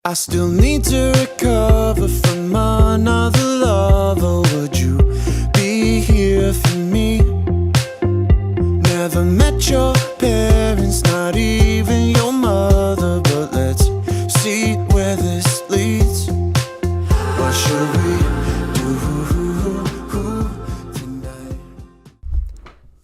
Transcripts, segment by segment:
I still need to recover from another lover. Would you be here for me? Never met your parents, not even your mother, but let's see where this leads. What should we do tonight?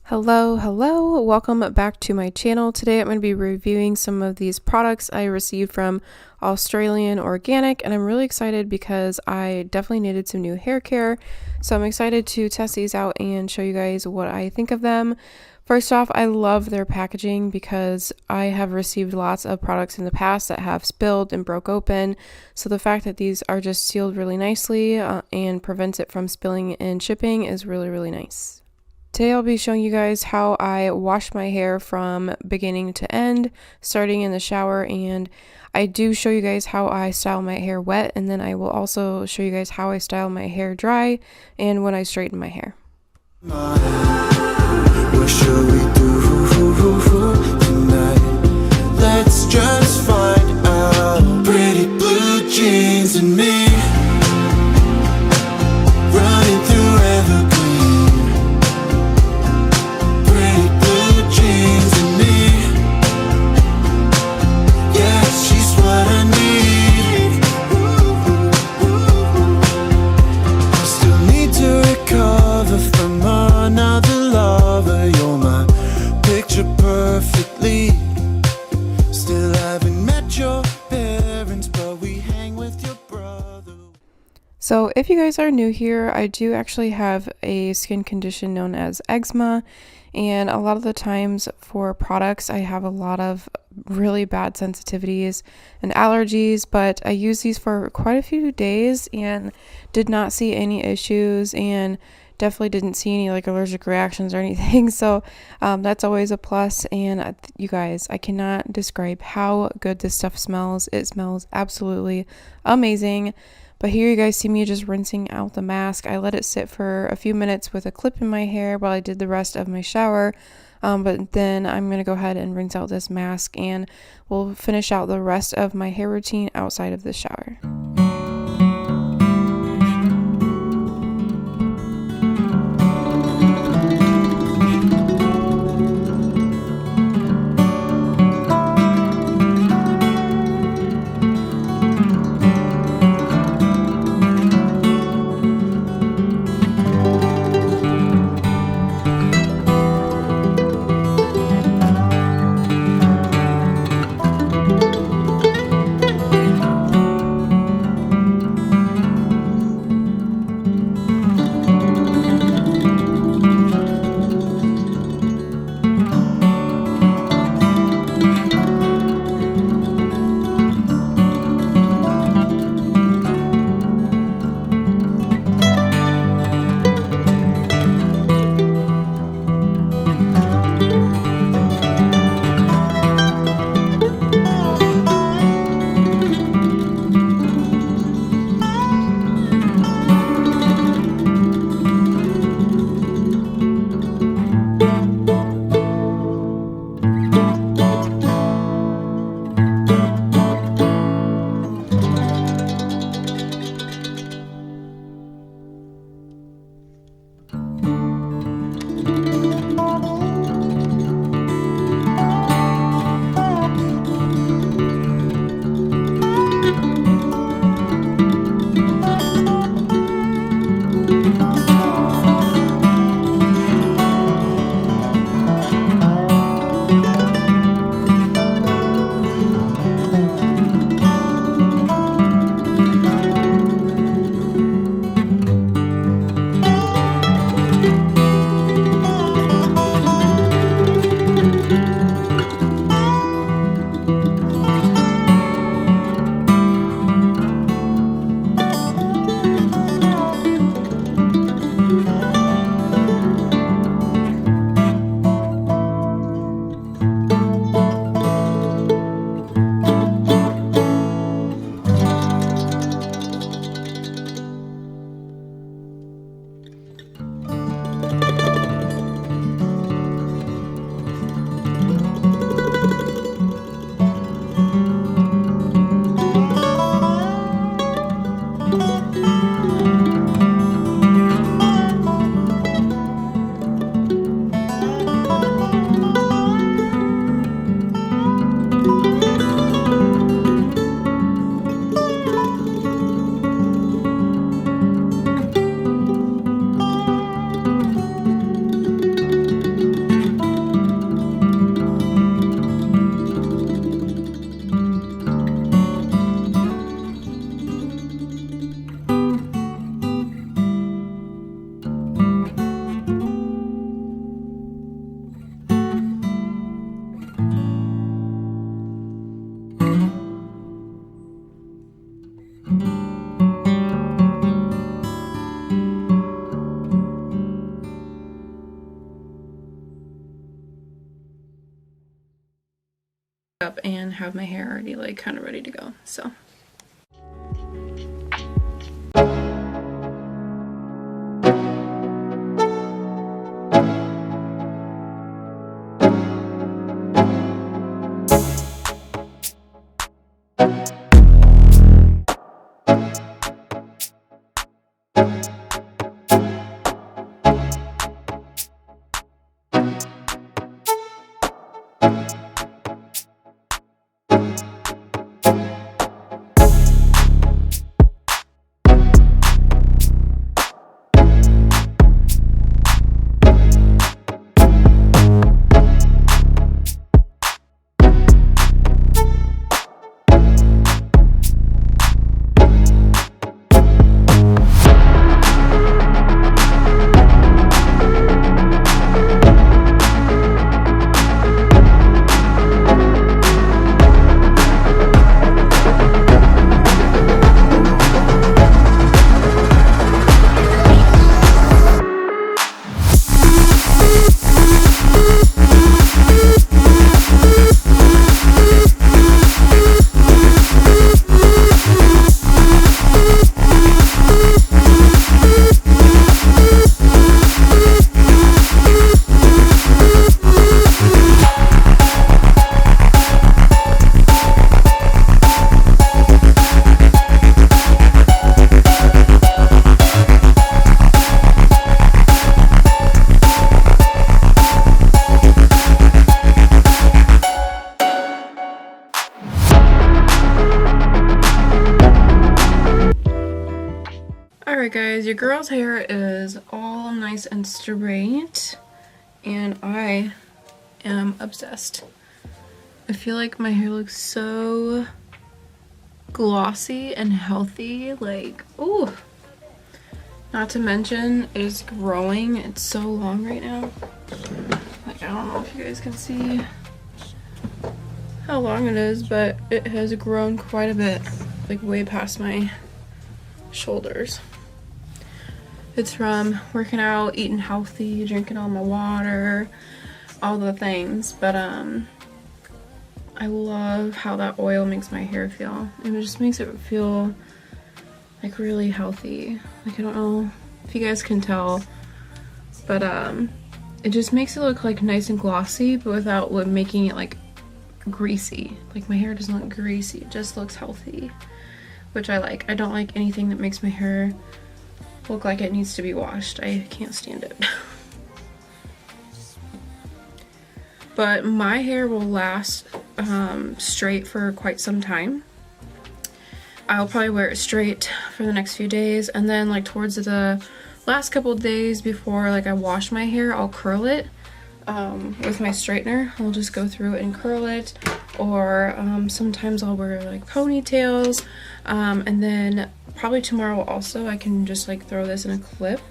Hello, welcome back to my channel. Today I'm going to be reviewing some of these products I received from Australian Organic, and I'm really excited because I definitely needed some new hair care, so I'm excited to test these out and show you guys what I think of them. First off, I love their packaging because I have received lots of products in the past that have spilled and broke open, so the fact that these are just sealed really nicely and prevents it from spilling in shipping is really nice. Today I'll be showing you guys how I wash my hair from beginning to end, starting in the shower, and I do show you guys how I style my hair wet, and then I will also show you guys how I style my hair dry and when I straighten my hair. What should we do tonight? Let's just find out. Pretty blue jeans and me running through evergreen. Pretty blue jeans and me, yeah, she's what I need. I still need to recover from another lover. You're my picture perfectly. Still haven't met your parents, but we hang with your brother. So if you guys are new here, I do actually have a skin condition known as eczema, and a lot of the times for products I have a lot of really bad sensitivities and allergies, but I used these for quite a few days and did not see any issues and definitely didn't see any like allergic reactions or anything, so that's always a plus. And you guys, I cannot describe how good this stuff smells. It smells absolutely amazing. But here you guys see me just rinsing out the mask. I let it sit for a few minutes with a clip in my hair while I did the rest of my shower, but then I'm going to go ahead and rinse out this mask, and we'll finish out the rest of my hair routine outside of the shower. up and have my hair already like kind of ready to go. So alright guys, your girl's hair is all nice and straight, and I am obsessed. I feel like my hair looks so glossy and healthy, like, ooh. Not to mention, it is growing. It's so long right now. Like, I don't know if you guys can see how long it is, but it has grown quite a bit, like way past my shoulders. It's from working out, eating healthy, drinking all my water, all the things, but I love how that oil makes my hair feel. It just makes it feel like really healthy. Like, I don't know if you guys can tell, but it just makes it look like nice and glossy, but without making it like greasy. Like, my hair doesn't look greasy, it just looks healthy, which I like. I don't like anything that makes my hair look like it needs to be washed. I can't stand it. But my hair will last straight for quite some time. I'll probably wear it straight for the next few days, and then like towards the last couple days before like I wash my hair, I'll curl it with my straightener. I'll just go through and curl it, or sometimes I'll wear like ponytails, and then probably tomorrow also I can just like throw this in a clip,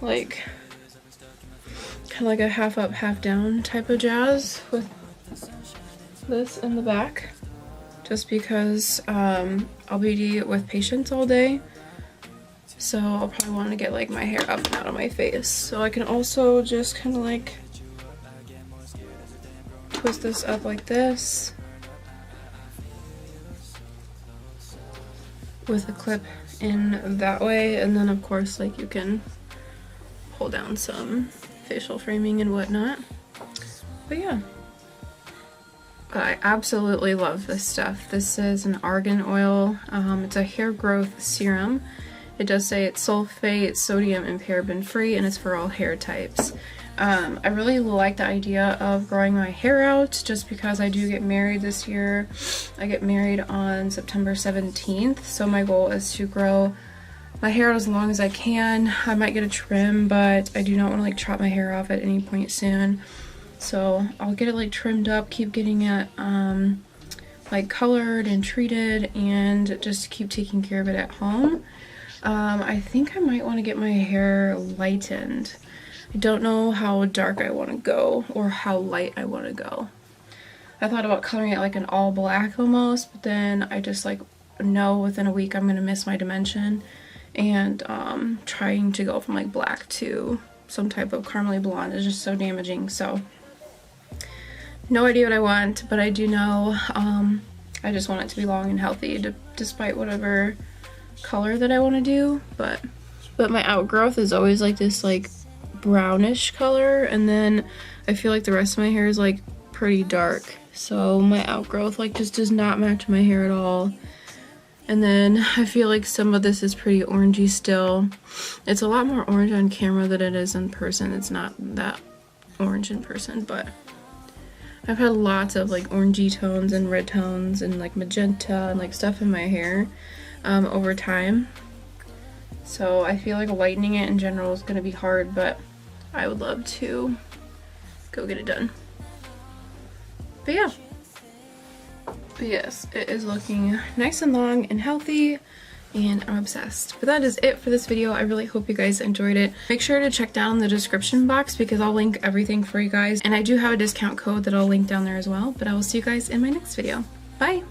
like kind of like a half up half down type of jazz with this in the back, just because I'll be with patients all day, so I'll probably want to get like my hair up and out of my face. So I can also just kind of like twist this up like this with a clip in that way, and then of course like you can pull down some facial framing and whatnot. But yeah, I absolutely love this stuff. This is an Argan Oil. It's a hair growth serum. It does say it's sulfate, sodium, and paraben free, and it's for all hair types. I really like the idea of growing my hair out, just because I do get married this year. I get married on September 17th, so my goal is to grow my hair out as long as I can. I might get a trim, but I do not want to like chop my hair off at any point soon. So I'll get it like trimmed up, keep getting it like colored and treated, and just keep taking care of it at home. I think I might want to get my hair lightened. I don't know how dark I want to go or how light I want to go. I thought about coloring it like an all black almost, but then I just like know within a week I'm going to miss my dimension, and trying to go from like black to some type of caramely blonde is just so damaging. So No idea what I want, but I do know I just want it to be long and healthy despite whatever color that I want to do. But my outgrowth is always like this like brownish color, and then I feel like the rest of my hair is like pretty dark. So my outgrowth like just does not match my hair at all. And then I feel like some of this is pretty orangey still. It's a lot more orange on camera than it is in person. It's not that orange in person, but I've had lots of like orangey tones and red tones and like magenta and like stuff in my hair over time. So I feel like lightening it in general is going to be hard, but I would love to go get it done. But yeah. But yes, it is looking nice and long and healthy, and I'm obsessed. But that is it for this video. I really hope you guys enjoyed it. Make sure to check down the description box because I'll link everything for you guys. And I do have a discount code that I'll link down there as well. But I will see you guys in my next video. Bye!